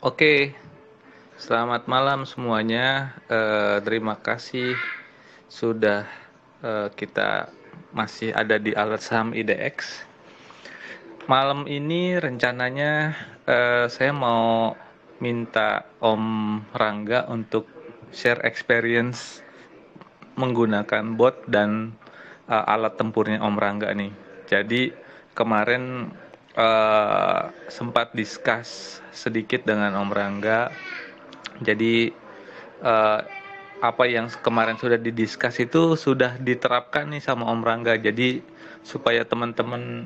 Oke, selamat malam semuanya. Terima kasih sudah kita masih ada di Alert Saham IDX. Malam ini rencananya saya mau minta Om Rangga untuk share experience menggunakan bot dan alat tempurnya Om Rangga nih. Jadi kemarin sempat discuss sedikit dengan Om Rangga. Jadi eh, apa yang kemarin sudah didiskus itu sudah diterapkan nih sama Om Rangga. Jadi supaya teman-teman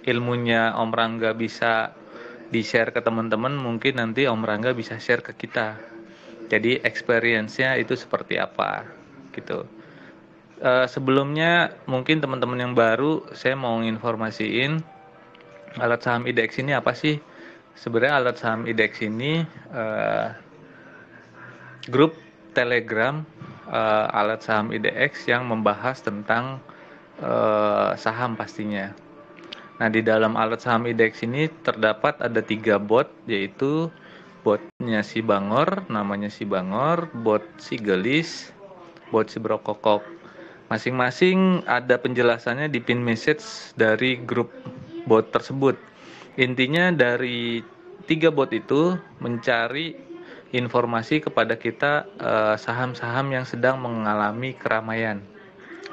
ilmunya Om Rangga bisa di-share ke teman-teman, mungkin nanti Om Rangga bisa share ke kita. Jadi experience-nya itu seperti apa gitu. Sebelumnya mungkin teman-teman yang baru saya mau nginformasiin alat saham IDX ini apa sih? Sebenarnya alat saham IDX ini grup Telegram alat saham IDX yang membahas tentang saham pastinya. Nah, di dalam alat saham IDX ini terdapat ada 3 bot, yaitu botnya si Bangor, namanya si Bangor, bot si Gelis, bot si Brokokok. Masing-masing ada penjelasannya di pin message dari grup bot tersebut. Intinya dari 3 bot itu mencari informasi kepada kita saham-saham yang sedang mengalami keramaian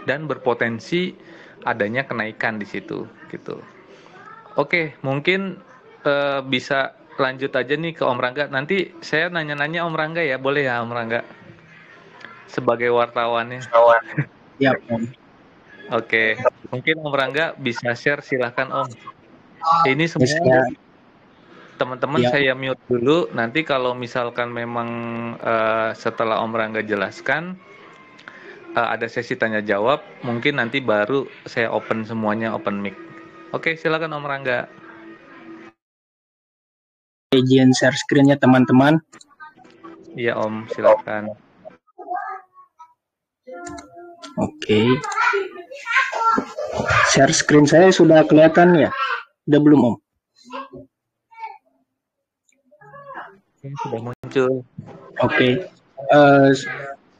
dan berpotensi adanya kenaikan di situ gitu. Oke, mungkin bisa lanjut aja nih ke Om Rangga. Nanti saya nanya-nanya Om Rangga ya, boleh ya Om Rangga? Sebagai wartawannya. Ya, Om. Oke, mungkin Om Rangga bisa share, silahkan Om. Ini semua Saya, teman-teman saya mute dulu. Nanti kalau misalkan memang setelah Om Rangga jelaskan ada sesi tanya jawab, mungkin nanti baru saya open semuanya, open mic. Oke, silakan Om Rangga. izin share screen-nya teman-teman. Iya Om, silakan. Oke. Share screen saya sudah kelihatan ya? Udah belum, Om? Sudah muncul. Oke.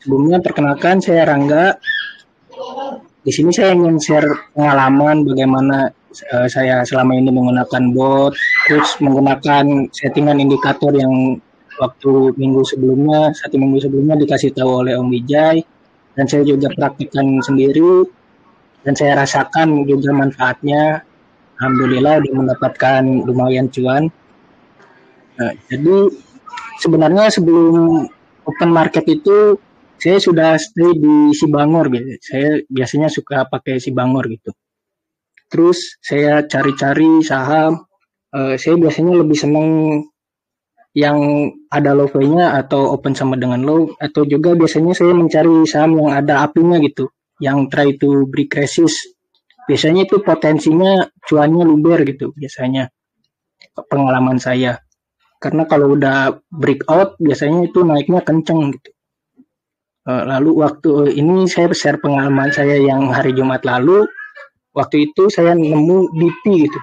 Sebelumnya perkenalkan saya Rangga. Di sini saya ingin share pengalaman bagaimana saya selama ini menggunakan bot, terus menggunakan settingan indikator yang waktu satu minggu sebelumnya dikasih tahu oleh Om Wijay, dan saya juga praktikkan sendiri, dan saya rasakan juga manfaatnya. Alhamdulillah udah mendapatkan lumayan cuan. Nah, jadi sebenarnya sebelum open market itu saya sudah stay di Sibangor gitu. Saya biasanya suka pakai Sibangor gitu. Terus saya cari-cari saham. Saya biasanya lebih seneng yang ada low fee-nya atau open sama dengan low, atau juga biasanya saya mencari saham yang ada apinya gitu, yang try to break resist. Biasanya itu potensinya cuannya luber gitu biasanya, pengalaman saya. Karena kalau udah breakout biasanya itu naiknya kenceng gitu. Lalu waktu ini saya share pengalaman saya yang hari Jumat lalu. Waktu itu saya nemu BP gitu.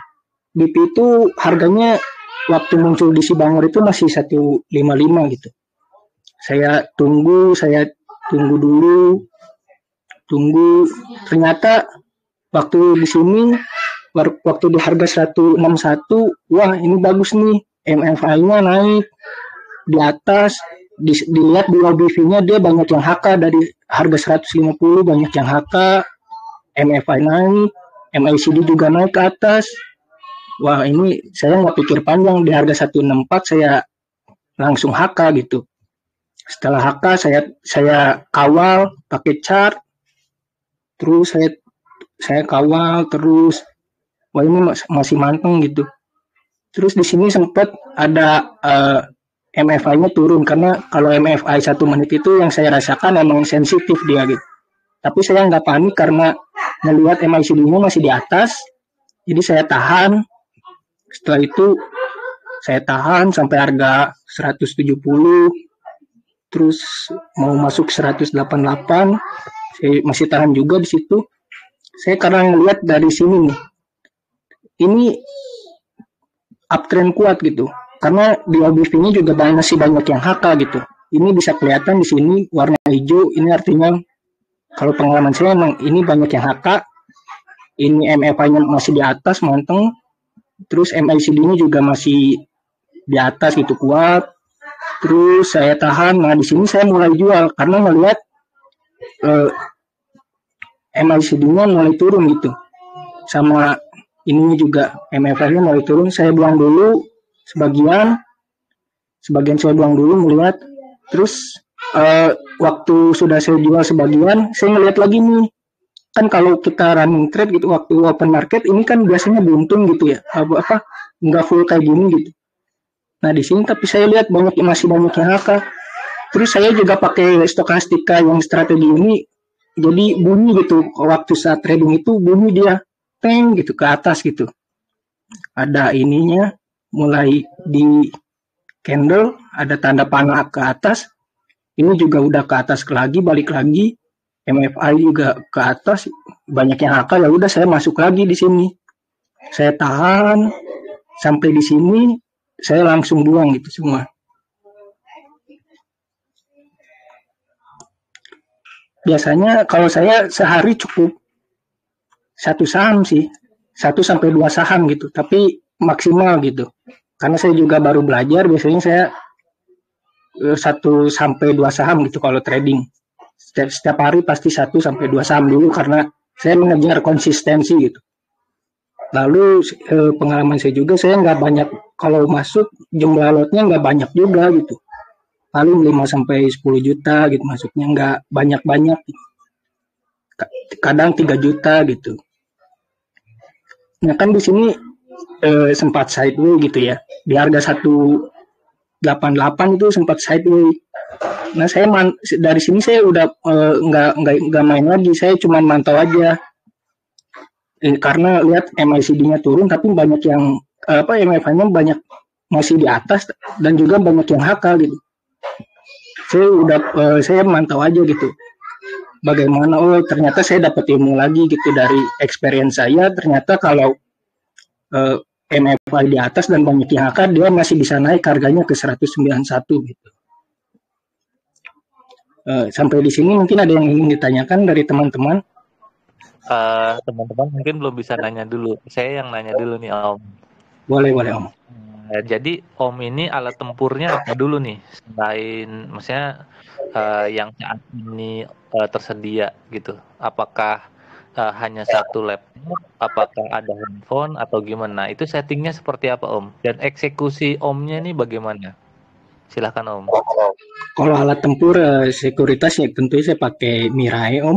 BP itu harganya waktu muncul di Sibangor itu masih 155 gitu. Saya tunggu dulu, ternyata waktu di sini waktu di harga 161, wah ini bagus nih, MFI-nya naik di atas, dilihat di OBV-nya dia banyak yang HK, dari harga 150 banyak yang HK, MFI naik, MACD juga naik ke atas. Wah ini saya nggak pikir panjang, di harga 164 saya langsung HK gitu. Setelah HK saya kawal pakai chart, terus saya kawal terus. Wah ini masih manteng gitu. Terus di sini sempat ada MFI-nya turun, karena kalau MFI 1 menit itu yang saya rasakan emang sensitif dia gitu. Tapi saya nggak panik karena melihat MACD-nya masih di atas, jadi saya tahan. Setelah itu saya tahan sampai harga 170, terus mau masuk 188, saya masih tahan juga di situ. Saya karena ngelihat dari sini nih, ini uptrend kuat gitu. karena di OBV-nya juga masih banyak yang HK gitu. Ini bisa kelihatan di sini warna hijau, ini artinya kalau pengalaman saya emang ini banyak yang HK. Ini MFI-nya masih di atas manteng, terus MACD-nya juga masih di atas gitu kuat. Terus saya tahan. Nah di sini saya mulai jual karena melihat MACD-nya mulai turun gitu. Sama ininya juga MFI-nya mulai turun. Saya buang dulu sebagian saya buang dulu melihat. Terus waktu sudah saya jual sebagian, saya ngeliat lagi nih. Kan kalau kita running trade gitu waktu open market ini kan biasanya buntung gitu ya. Apa nggak full kayak gini gitu. Nah di sini tapi saya lihat masih banyak yang HK. Terus saya juga pakai stokastika yang strategi ini, jadi bunyi gitu waktu saat trading itu bunyi dia teng gitu ke atas gitu. Ada ininya mulai di candle, ada tanda panah ke atas. Ini juga udah ke atas lagi, balik lagi. MFI juga ke atas, banyak yang HK, ya udah saya masuk lagi di sini. Saya tahan sampai di sini, saya langsung buang gitu semua. Biasanya kalau saya sehari cukup satu saham sih, 1-2 saham gitu, tapi maksimal gitu. Karena saya juga baru belajar, biasanya saya 1-2 saham gitu kalau trading. Setiap hari pasti 1-2 saham dulu karena saya mengejar konsistensi gitu. Lalu pengalaman saya juga, saya nggak banyak kalau masuk jumlah lotnya nggak banyak juga gitu. Paling 5-10 juta gitu masuknya, nggak banyak-banyak gitu. Kadang 3 juta gitu. Nah kan di sini sempat sideways gitu ya, di harga 188 itu sempat sideways. Nah saya dari sini saya udah nggak main lagi, saya cuma mantau aja. Karena lihat MACD-nya turun tapi banyak yang MFI-nya banyak masih di atas dan juga banyak yang HK gitu. Saya mantau aja gitu. Bagaimana ternyata saya dapat ilmu lagi gitu dari experience saya, ternyata kalau MFI di atas dan banyak yang HK dia masih bisa naik harganya ke 191 gitu. Sampai di sini mungkin ada yang ingin ditanyakan dari teman-teman. Teman-teman mungkin belum bisa nanya dulu. Saya yang nanya dulu nih Om. Boleh Om. Jadi Om ini alat tempurnya apa dulu nih? Selain maksudnya yang saat ini tersedia gitu. Apakah hanya satu laptop? Apakah ada handphone atau gimana? Itu settingnya seperti apa Om? Dan eksekusi Omnya ini bagaimana? Silahkan Om. Kalau alat tempur sekuritas ya tentunya saya pakai Mirai Om.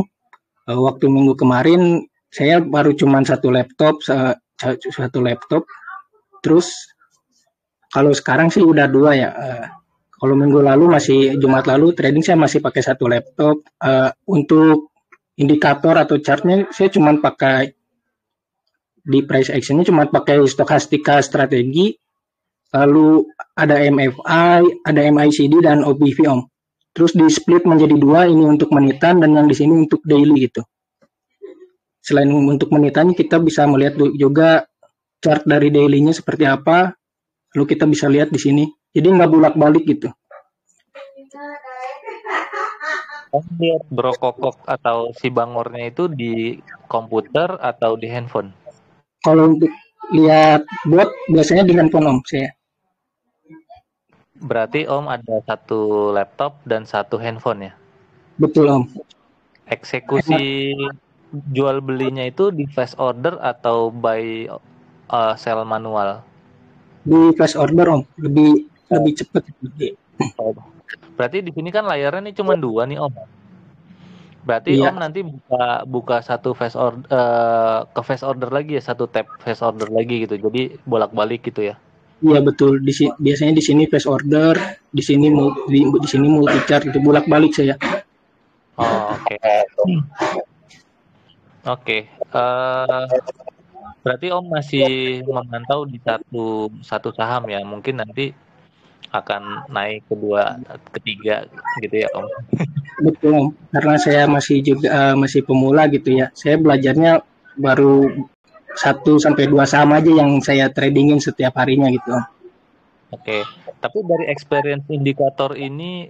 Waktu minggu kemarin saya baru cuma satu laptop. Terus kalau sekarang sih udah 2 ya. Kalau minggu lalu Jumat lalu trading saya masih pakai satu laptop. Untuk indikator atau chartnya saya cuma pakai di price actionnya cuma pakai stokastika strategi. Lalu ada MFI, ada MACD dan OBV Om. Terus di split menjadi 2, ini untuk menitan dan yang di sini untuk daily gitu. Selain untuk menitan kita bisa melihat juga chart dari daily-nya seperti apa. Lalu kita bisa lihat di sini. Jadi nggak bolak-balik gitu. Lihat brokokok atau si bangornya itu di komputer atau di handphone? Kalau untuk lihat bot biasanya di handphone Om saya. Berarti Om ada satu laptop dan satu handphone ya? Betul Om. Eksekusi jual belinya itu di flash order atau by sell manual? Di flash order Om, lebih cepat. Berarti di sini kan layarnya nih cuma 2 nih Om. Berarti iya. Om nanti buka satu flash order ke flash order lagi ya, satu tab flash order lagi gitu. Jadi bolak-balik gitu ya. Iya betul. Biasanya di sini flash order, di sini multi chart itu bolak-balik saya. Oh, oke. Oke. Berarti Om masih memantau di satu saham ya. Mungkin nanti akan naik kedua, ketiga gitu ya Om. Betul Om. Karena saya masih pemula gitu ya. Saya belajarnya baru 1-2 saham aja yang saya tradingin setiap harinya gitu Om. Oke, tapi dari experience indikator ini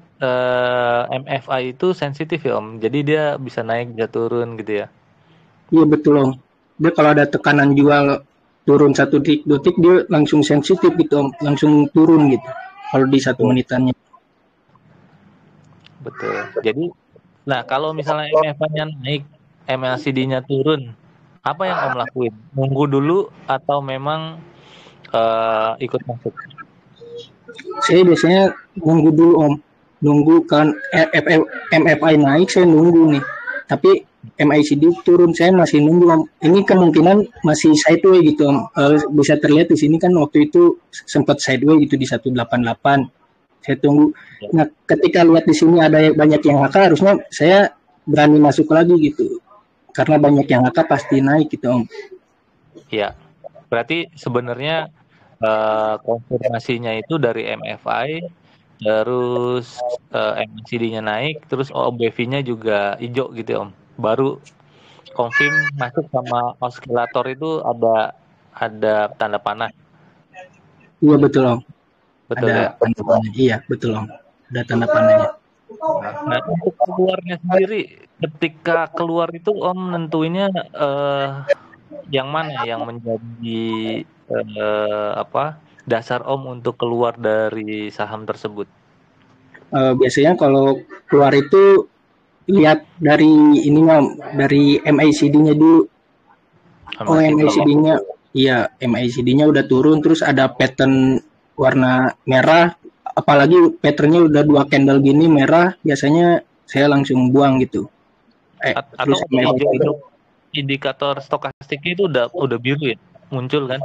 MFI itu sensitif ya Om. Jadi dia bisa naik bisa turun gitu ya. Iya betul Om. Dia kalau ada tekanan jual turun 1 detik 2 detik dia langsung sensitif gitu Om, langsung turun gitu. Kalau di 1 menitannya. Betul. Jadi, nah kalau misalnya MFI-nya naik, MLCD-nya turun, apa yang Om lakuin? Nunggu dulu atau memang ikut masuk? Saya biasanya nunggu dulu Om. Nunggu kan MFI naik saya nunggu nih. Tapi MACD turun saya masih nunggu Om. Ini kemungkinan masih sideways gitu Om. Bisa terlihat di sini kan waktu itu sempat sideways gitu di 188. Saya tunggu. Nah, ketika lihat di sini ada banyak yang HK harusnya saya berani masuk lagi gitu. Karena banyak yang HK pasti naik gitu Om. Ya, berarti sebenarnya konfirmasinya itu dari MFI, terus MACD-nya naik, terus OBV-nya juga hijau gitu ya Om. Baru confirm masuk sama oskilator itu ada tanda panah. Iya betul Om. Betul Ada ya? tanda panah. Iya betul Om. Ada tanda panahnya. Nah, untuk keluarnya sendiri, ketika keluar itu Om nentuinnya yang mana yang menjadi dasar Om untuk keluar dari saham tersebut? Biasanya kalau keluar itu lihat dari ininya dari MACD-nya dulu. Oh MACD-nya, iya MACD-nya udah turun terus ada pattern warna merah, apalagi patternnya udah 2 candle gini merah, biasanya saya langsung buang gitu. Atau Terus hijau itu indikator stokastiknya itu udah biru ya, muncul kan?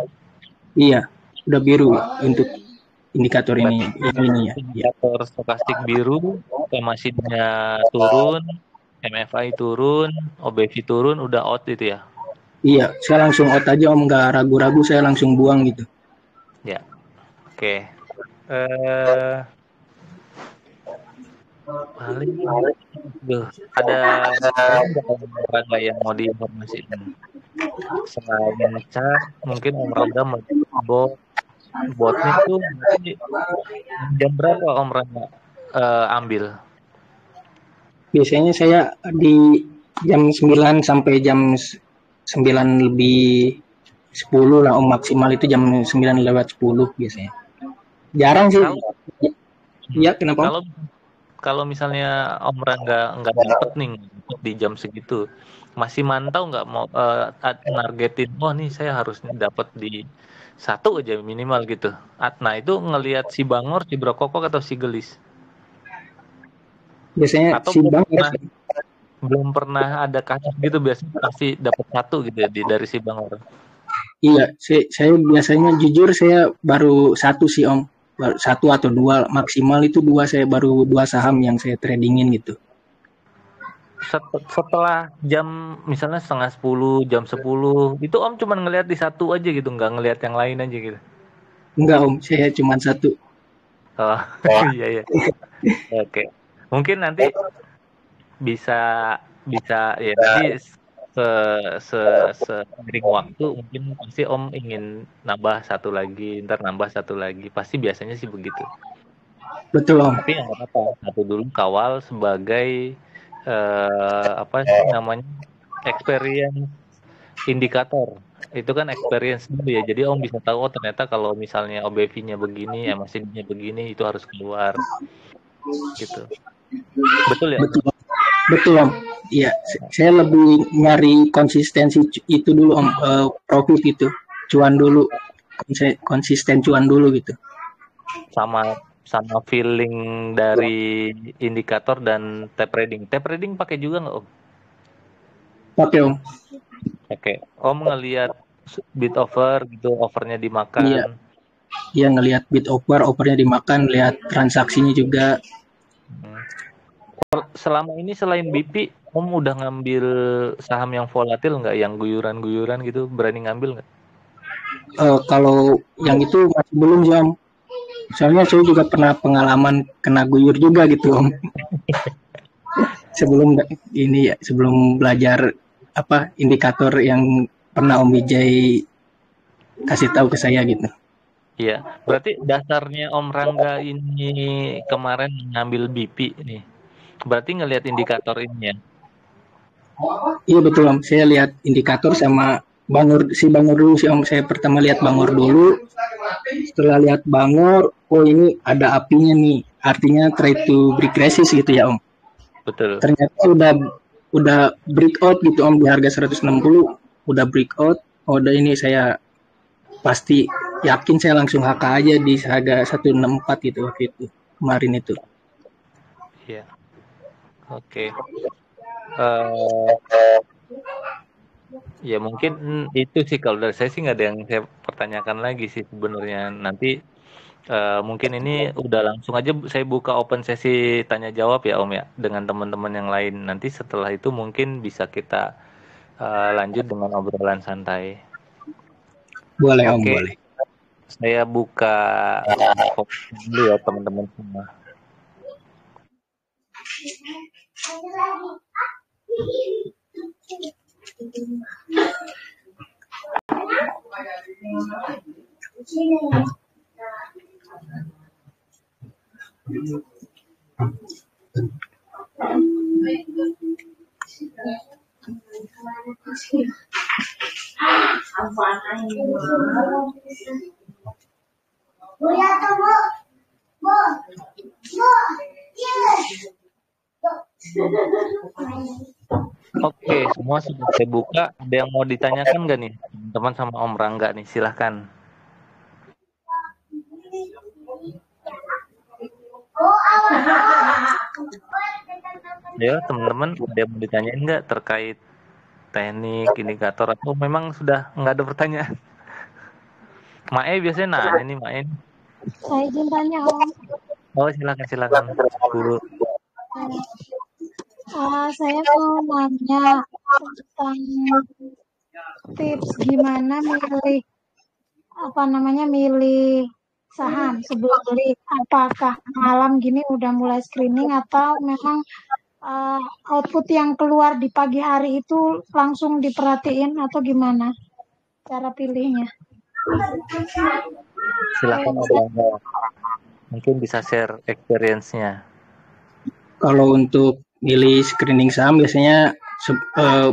iya udah biru untuk indikator ini ya. Indikator stokastik biru, MACD-nya turun, MFI turun, OBV turun, udah out itu ya? Iya, saya langsung out aja Om, nggak ragu-ragu saya langsung buang gitu. Ya, oke. Paling ada olahraga yang mau diinformasikan selain cat mungkin Om Rangga mau botnya tuh nanti jam berapa Om Rangga ambil? Biasanya saya di jam 9 sampai jam 9 lebih 10 lah Om, maksimal itu jam 9 lewat 10 biasanya. Jarang sih. Iya, kenapa? Kalau misalnya Om Rangga nggak dapet nih di jam segitu, masih mantau nggak mau nargetin, oh nih saya harus dapat di 1 aja minimal gitu. Nah itu ngelihat si Bangor, si Brokokok atau si Gelis? Biasanya Atau si Bangor. belum pernah ada kasus gitu, biasanya pasti dapat 1 gitu ya dari si Bangor. Iya, saya biasanya jujur saya baru 1 sih Om. Baru 1 atau 2 maksimal itu 2, saya baru 2 saham yang saya tradingin gitu. Setelah jam misalnya 9:30, jam 10 itu Om cuma ngelihat di 1 aja gitu, nggak ngelihat yang lain aja gitu? Enggak Om, saya cuma 1. Oh iya. Oke, mungkin nanti bisa ya nanti seiring waktu mungkin pasti Om ingin nambah 1 lagi, ntar nambah 1 lagi, pasti biasanya sih begitu. Betul Om. Tapi nggak apa-apa, 1 dulu kawal sebagai experience indikator. Itu kan experience dulu ya, jadi Om bisa tahu, oh ternyata kalau misalnya OBV-nya begini, MACD-nya begini, itu harus keluar gitu. Betul ya? Betul Om. Iya, saya lebih nyari konsistensi itu dulu Om, profit gitu. Cuan dulu. Konsisten cuan dulu gitu. Sama feeling dari indikator dan tape reading. Tape reading pakai juga nggak Om? Pakai Om. Oke. Om ngelihat bid over gitu, overnya dimakan. Iya ngelihat bid overnya dimakan, lihat transaksinya juga. Selama ini selain BP, Om udah ngambil saham yang volatil nggak, yang guyuran-guyuran gitu, berani ngambil nggak? Kalau yang itu masih belum sih Om. Soalnya saya juga pernah pengalaman kena guyur juga gitu Om. sebelum belajar indikator yang pernah Om Wijay kasih tahu ke saya gitu. Iya, berarti dasarnya Om Rangga ini kemarin ngambil BP nih. Berarti ngelihat indikator ini ya. Iya betul Om, saya lihat indikator sama Bangor dulu sih Om. Saya pertama lihat Bangor dulu, setelah lihat Bangor, oh ini ada apinya nih, artinya trade to break resist gitu ya Om. Betul. Ternyata udah breakout gitu Om, di harga 160 udah breakout. Oh, udah ini saya pasti yakin, saya langsung HK aja di harga 164 gitu waktu itu, kemarin itu. Iya. Oke. Eh ya mungkin itu sih kalau dari saya sih nggak ada yang saya pertanyakan lagi sih sebenarnya. Nanti mungkin ini udah langsung aja saya buka open sesi tanya jawab ya Om ya dengan teman-teman yang lain. Nanti setelah itu mungkin bisa kita lanjut dengan obrolan santai. Boleh Om, Oke, boleh. saya buka dulu ya teman-teman semua. Oke, semua sudah saya buka. Ada yang mau ditanyakan nggak nih, teman-teman sama Om Rangga nih? Silahkan. Ya, teman-teman, ada yang mau ditanyain nggak terkait teknik, indikator, atau memang sudah nggak ada pertanyaan? Mae biasanya nanya nih, Mae. Saya izin tanya Om. Oh, silakan, Bu. Saya mau nanya tentang tips gimana milih saham sebelum beli. Apakah malam gini udah mulai screening atau memang output yang keluar di pagi hari itu langsung diperhatiin atau gimana cara pilihnya? Silakan Om Rangga. Mungkin bisa share experience-nya. Kalau untuk milih screening saham biasanya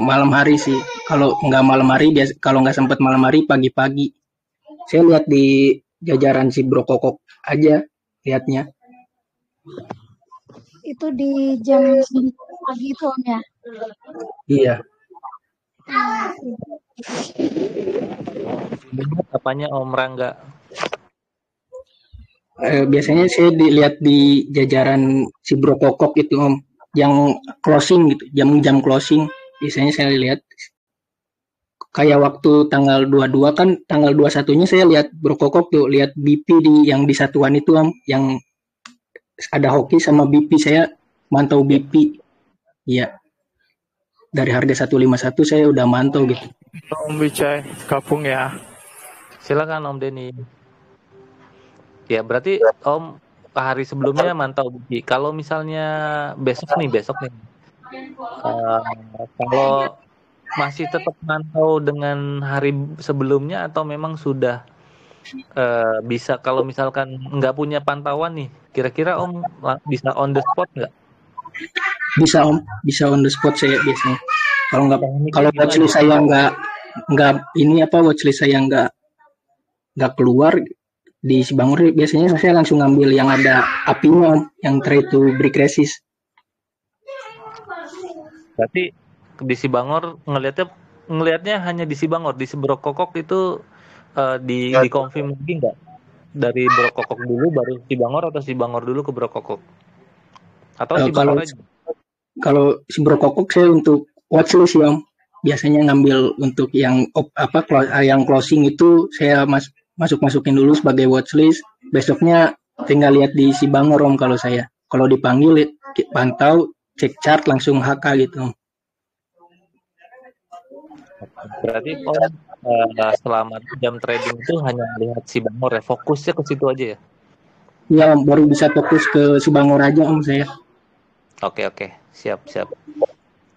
malam hari sih. Kalau nggak malam hari, kalau nggak sempat malam hari, pagi-pagi. Saya lihat di jajaran si Bro Kokok aja lihatnya. Itu di jam 9 pagi itu Om ya? Iya. Apanya Om Rangga? Biasanya saya dilihat di jajaran si Bro Kokok itu Om, yang closing gitu, jam-jam closing. Biasanya saya lihat kayak waktu tanggal 22 kan, tanggal 21-nya saya lihat Bro Kokok tuh, lihat BP yang di satuan itu Om, yang ada hoki sama BP, saya mantau BP. Iya. Dari harga 151 saya udah mantau gitu. Om Bicai, gabung ya. Silakan Om Denny. Ya, berarti Om hari sebelumnya mantau BP. Kalau misalnya besok nih, kalau masih tetap mantau dengan hari sebelumnya atau memang sudah bisa, kalau misalkan nggak punya pantauan nih, kira-kira Om bisa on the spot nggak? Bisa Om, bisa on the spot saya biasanya. Kalau Gimana? watchlist saya watchlist saya nggak keluar di si Bangor, biasanya saya langsung ngambil yang ada apinya Om, yang trade to break resist. Berarti di Sibangor ngelihatnya hanya di Sibangor, di Sebrokokok itu di confirm lagi nggak? Dari Brokokok dulu baru Sibangor atau Sibangor dulu ke Brokokok? Atau Sibangor aja? Kalau si Bro Kokok saya untuk watchlist ya Om. Biasanya ngambil untuk yang closing itu saya masukin dulu sebagai watchlist. Besoknya tinggal lihat di si Bangor Om kalau saya. Kalau dipanggil pantau, cek chart langsung HK gitu Om. Berarti Om selama jam trading itu hanya melihat si Bangor ya, fokusnya ke situ aja ya? Iya Om, baru bisa fokus ke si Bangor aja Om saya. Oke, siap.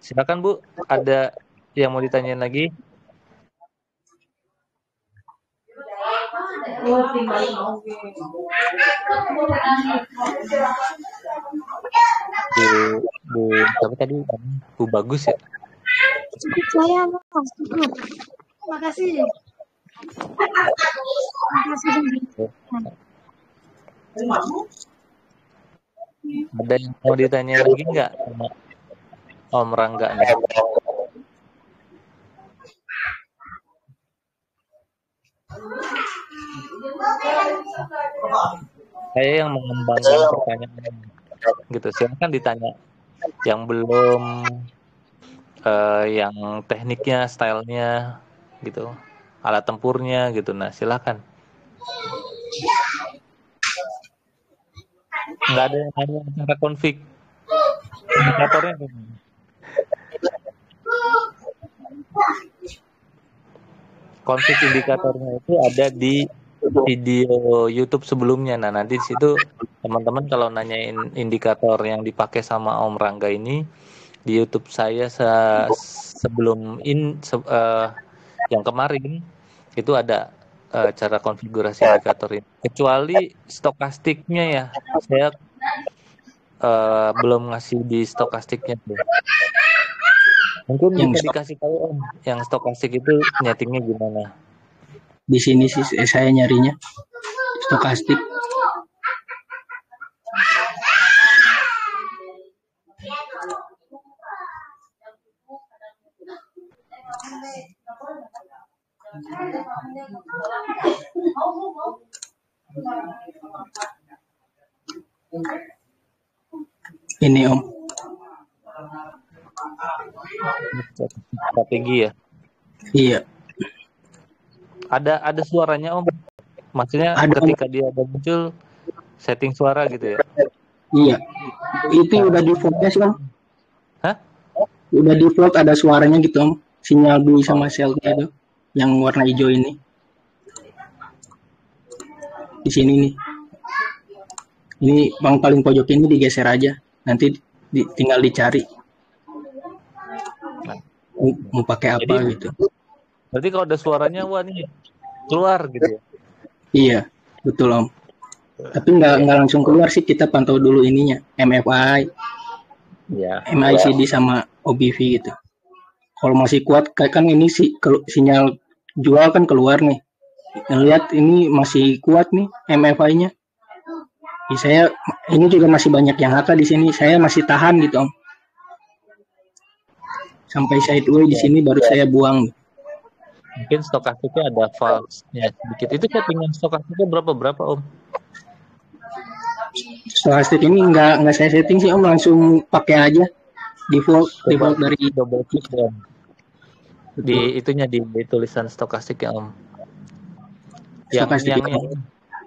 Silakan Bu, ada yang mau ditanyain lagi? Bu tapi tadi Bu bagus ya. Saya cukup. Makasih. Ada yang mau ditanya lagi nggak sama Om Rangga nih? Saya yang mengembangkan pertanyaan gitu, silakan ditanya yang belum, yang tekniknya, stylenya gitu, alat tempurnya gitu. Nah silakan. Nggak ada yang nanya cara config indikatornya gimana? Config indikatornya itu ada di video YouTube sebelumnya. Nah nanti di situ teman-teman kalau nanyain indikator yang dipakai sama Om Rangga ini di YouTube saya sebelum yang kemarin itu ada cara konfigurasi indikator ini. Kecuali stokastiknya ya, saya belum ngasih di stokastiknya tuh. Mungkin Yang bisa dikasih tahu Om, yang stokastik itu nyetingnya gimana? Di sini sih saya nyarinya stokastik. Ini Om. Strategi ya. Iya. Ada suaranya Om. Maksudnya Ada, ketika dia ada muncul setting suara gitu ya. Iya. Itu udah defaultnya sih Om. Hah? Udah default ada suaranya gitu Om. Sinyal bui sama sel-nya itu yang warna hijau ini. Di sini nih. Ini yang paling pojok ini digeser aja. Nanti tinggal dicari. Mau pakai apa. Jadi, gitu. Berarti kalau ada suaranya wah nih keluar gitu ya. Iya, betul Om. Tapi nggak langsung keluar sih, kita pantau dulu ininya, MFI, ya, MICD sama OBV gitu. Kalau masih kuat, kan ini sinyal jual kan keluar nih. Lihat ini masih kuat nih MFI-nya. Saya ini juga masih banyak yang HK di sini, saya masih tahan gitu Om. Sampai sideway di sini baru saya buang. Mungkin stokastiknya ada false-nya sedikit. Itu settingan stokastiknya berapa Om? Stokastik ini nggak saya setting sih Om, langsung pakai aja default dari double click Om. Di itunya di tulisan stokastik ya Om. Yang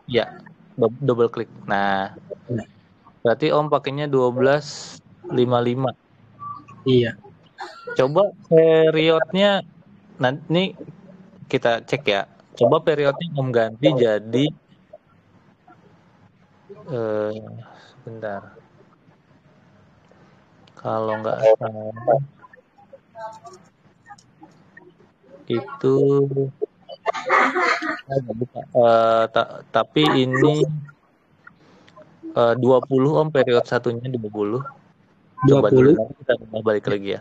ya double click. Nah, berarti Om pakainya 1255. Iya. Coba periodnya nanti kita cek ya. Coba periodnya Om ganti jadi sebentar. Kalau nggak salah itu tapi ini 20 Om, period satunya 20. Coba 20. dulu kita balik lagi ya.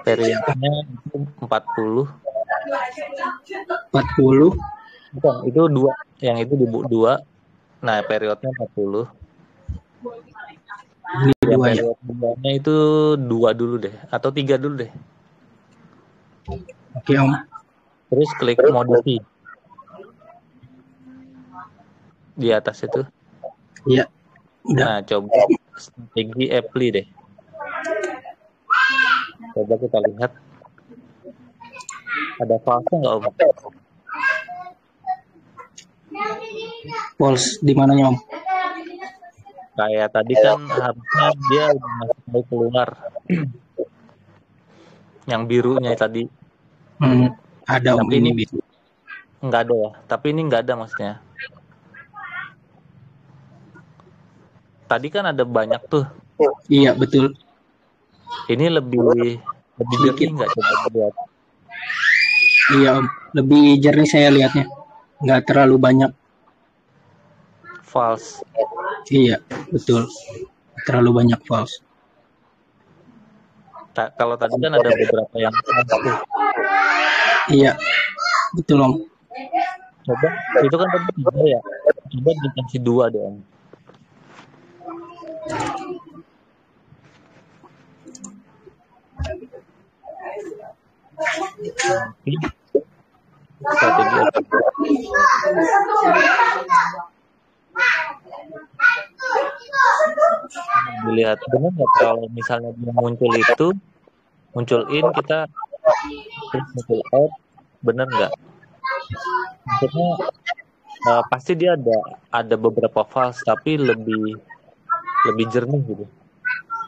Periodnya itu 40. 40. Bukan, itu 2. Yang itu 2. Nah, periodnya 40. Ini ya, 2 ya. Period 2-nya itu 2 dulu deh atau 3 dulu deh. Oke Om. Terus klik modify. Di atas itu. Iya. Udah. Nah, coba strategi apply deh. Coba kita lihat. Ada false nggak Om? False di mananya Om? Kayak tadi kan harusnya dia udah masuk keluar. Yang birunya tadi. Ada Om, tapi ini biru. Nggak ada ya. Tapi ini nggak ada maksudnya. Tadi kan ada banyak tuh. Iya betul. Ini lebih jernih nggak coba lihat? Iya Om, lebih jernih saya lihatnya. Nggak terlalu banyak false. Iya, betul. Terlalu banyak false. Kalau tadi kan ada beberapa yang false tuh. Iya, betul Om. Coba itu kan tadi 3 ya. Coba dikasih 2 deh Om. Strategi apa? Dilihat benar nggak kalau misalnya dia muncul in kita terus muncul out, benar nggak? Maksudnya pasti dia ada beberapa false tapi lebih jernih gitu,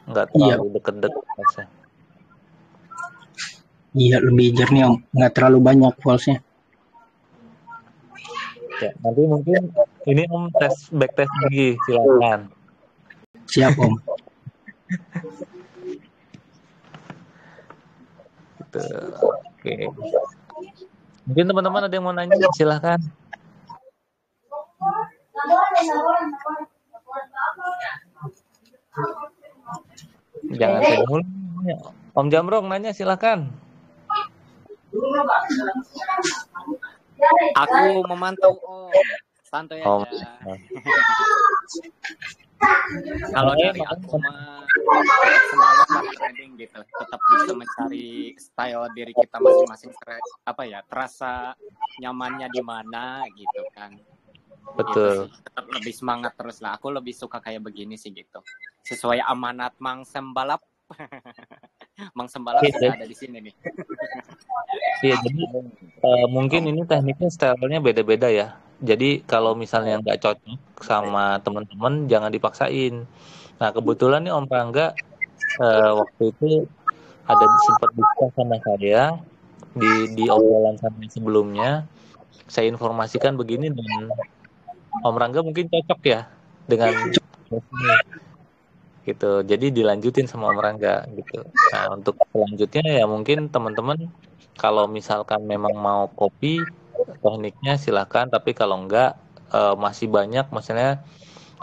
nggak terlalu deket-deket false-nya. Iya, lebih jernih Om, nggak terlalu banyak false-nya. Ya, nanti mungkin ini Om back test lagi, silakan. Siap Om. Gitu. Oke. Mungkin teman-teman ada yang mau nanya, silakan. Jangan saya mulu. Om Jamrong nanya, silakan. Aku memantau Om, santai aja. Kalau dari aku mah semalam trading gitu, tetap bisa mencari style diri kita masing-masing, terasa nyamannya di mana gitu kan. Betul. Gitu, tetap lebih semangat terus lah. Aku lebih suka kayak begini sih gitu. Sesuai amanat Mang Sembalap. Mang Sembalap sudah ada di sini nih. Iya, jadi mungkin ini tekniknya stylenya beda-beda ya. Jadi kalau misalnya nggak cocok sama teman-teman, jangan dipaksain. Nah kebetulan nih Om Rangga waktu itu ada sempat diskusi sama saya di obrolan saya sebelumnya. Saya informasikan begini dan Om Rangga mungkin cocok ya dengan ini. Gitu. Jadi dilanjutin sama Om Rangga gitu. Nah, untuk selanjutnya ya mungkin teman-teman kalau misalkan memang mau copy tekniknya silakan, tapi kalau enggak masih banyak maksudnya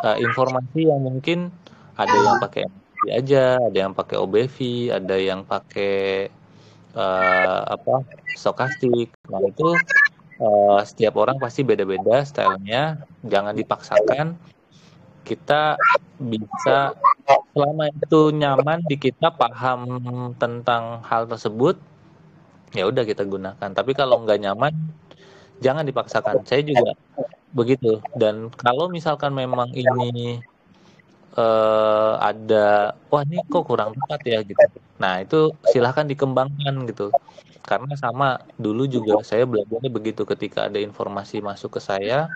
informasi yang mungkin ada yang pakai MV aja, ada yang pakai OBV, ada yang pakai stokastik. Nah, itu setiap orang pasti beda-beda stylenya, jangan dipaksakan. Kita bisa selama itu nyaman di kita, paham tentang hal tersebut, ya udah kita gunakan. Tapi kalau nggak nyaman, jangan dipaksakan. Saya juga begitu. Dan kalau misalkan memang ini ada, wah ini kok kurang tepat ya gitu. Nah itu silahkan dikembangkan gitu. Karena sama dulu juga saya belajarnya begitu, ketika ada informasi masuk ke saya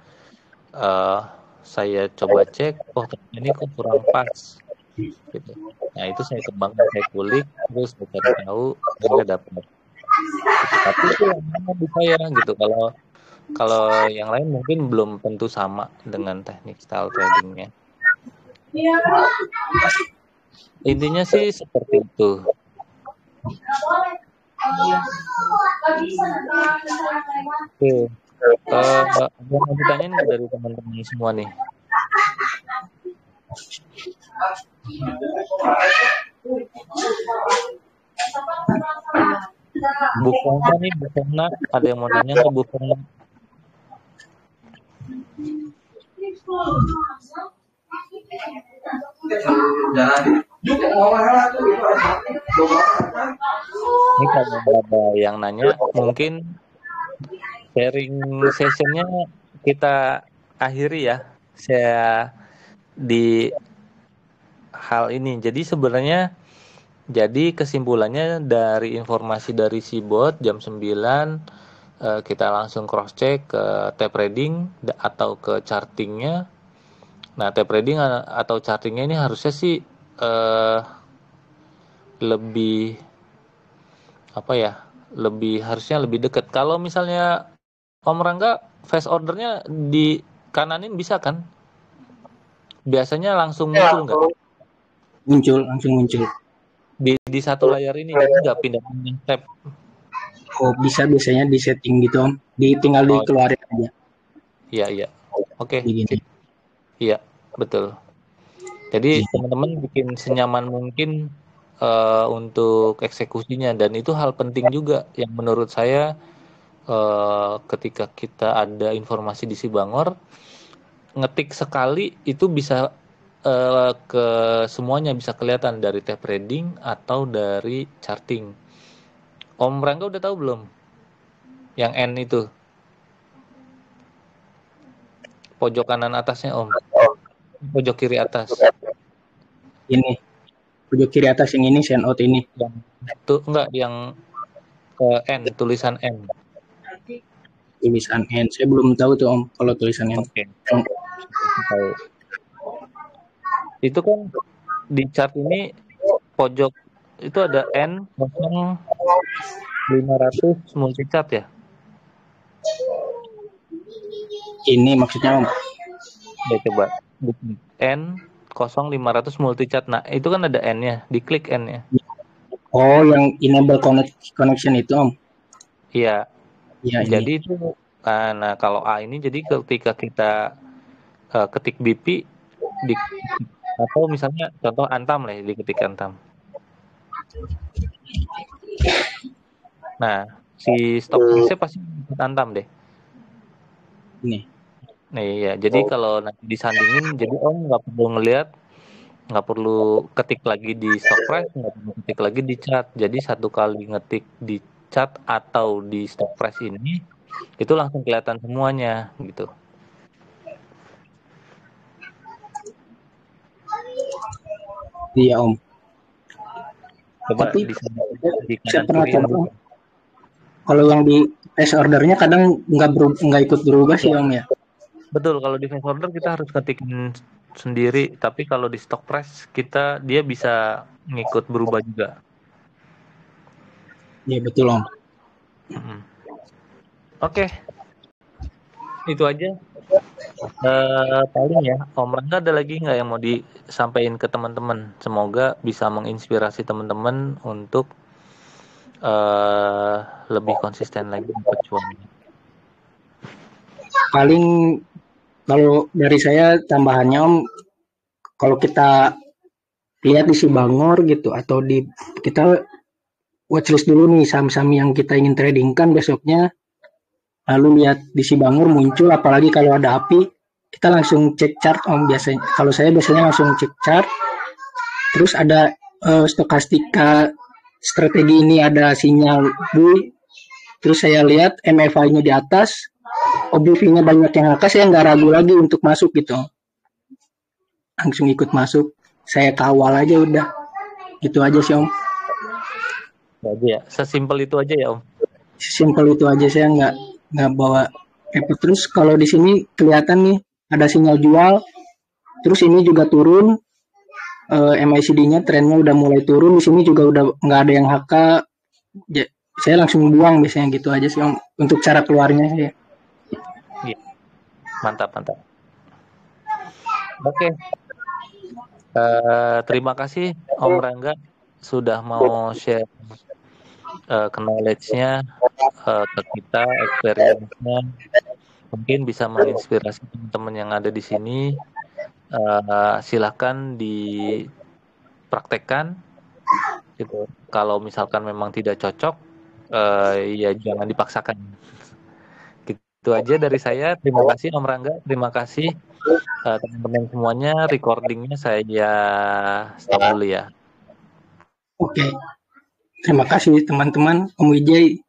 coba cek, oh ini kok kurang pas gitu. Nah itu saya kembangkan, saya kulik, terus saya cari tahu, saya dapat. Tapi itu yang mana di saya gitu. Kalau yang lain mungkin belum tentu sama dengan teknik style tradingnya. Intinya sih seperti itu. Oke. Yang mau ditanyain nggak dari teman-teman semua nih? Bu Fona nih, Bu Fona, ada yang mau nanya ke Bu Fona? Ini kalau ada yang nanya, mungkin sharing sessionnya kita akhiri ya. Saya di hal ini. Jadi sebenarnya kesimpulannya dari informasi dari Cbot jam 9 kita langsung cross check ke tape reading atau ke chartingnya. Nah, tape reading atau chartingnya ini harusnya sih harusnya lebih dekat. Kalau misalnya Om Rangga fast ordernya di kananin bisa kan? Biasanya langsung muncul nggak? Langsung muncul. Di satu layar ini, jadi nggak pindah-pindah tab. Oh bisa, biasanya di setting gitu Om. Tinggal dikeluarin aja. Iya. Oke. Iya, betul. Jadi teman-teman bikin senyaman mungkin untuk eksekusinya, dan itu hal penting juga yang menurut saya ketika kita ada informasi di Sibangor, ngetik sekali itu bisa ke semuanya bisa kelihatan dari tab reading atau dari charting. Om Rangga udah tahu belum? Yang N itu. Pojok kanan atasnya, Om. Pojok kiri atas. Ini pojok kiri atas yang ini send out ini. Yang itu enggak, yang N, tulisan N. Tulisan N. Saya belum tahu tuh Om kalau tulisan N. Oke. Tahu. Itu kan di chart ini pojok itu ada N 0500 multi chart ya. Ini maksudnya Om. Ya coba N 0500 multi chart. Nah, itu kan ada N-nya, diklik N-nya. Oh, yang enable connection itu Om. Iya. Iya, jadi itu nah kalau A ini jadi ketika kita ketik BP atau misalnya contoh Antam lah, diketik Antam. Nah, si stop price pasti Antam deh. Ini. Nah, iya. Jadi kalau nanti disandingin, jadi Om nggak perlu ngelihat, nggak perlu ketik lagi di stock price, nggak perlu ketik lagi di chart. Jadi satu kali ngetik di chart atau di stock price ini, itu langsung kelihatan semuanya gitu. Iya Om. Coba tapi di saya pernah coba kalau yang di fast ordernya kadang nggak ikut berubah sih Om ya. Betul, kalau di fast order kita harus ketikin sendiri, tapi kalau di stock price dia bisa ngikut berubah juga. Iya betul Om. Oke. Itu aja. Paling ya, Om Rangga ada lagi nggak yang mau disampaikan ke teman-teman? Semoga bisa menginspirasi teman-teman untuk lebih konsisten lagi berjuang. Paling kalau dari saya tambahannya Om, kalau kita lihat di Sibangor gitu atau kita watchlist dulu nih saham-saham yang kita ingin tradingkan besoknya, lalu lihat di Sibangor muncul, apalagi kalau ada api, kita langsung cek chart Om. Biasanya kalau saya biasanya langsung cek chart, terus ada stokastika strategi ini ada sinyal buy, terus saya lihat MFI-nya di atas, OBV-nya banyak yang angka, saya nggak ragu lagi untuk masuk gitu, langsung ikut masuk, saya kawal aja udah, gitu aja sih Om. Ya, sesimpel itu aja ya Om. Simpel itu aja, saya nggak bawa repot. Terus kalau di sini kelihatan nih ada sinyal jual, terus ini juga turun, MACD-nya trennya udah mulai turun, di sini juga udah nggak ada yang HK, saya langsung buang biasanya, gitu aja sih Om untuk cara keluarnya saya. Iya. Mantap. Oke. Terima kasih Om Rangga sudah mau share knowledge-nya ke kita, experience-nya. Mungkin bisa menginspirasi teman-teman yang ada di sini. Silakan dipraktekkan. Gitu. Kalau misalkan memang tidak cocok, ya jangan dipaksakan. Gitu aja dari saya. Terima kasih Om Rangga. Terima kasih teman-teman semuanya. Recordingnya saya stop dulu ya. Oke. Terima kasih teman-teman. Om Wijay.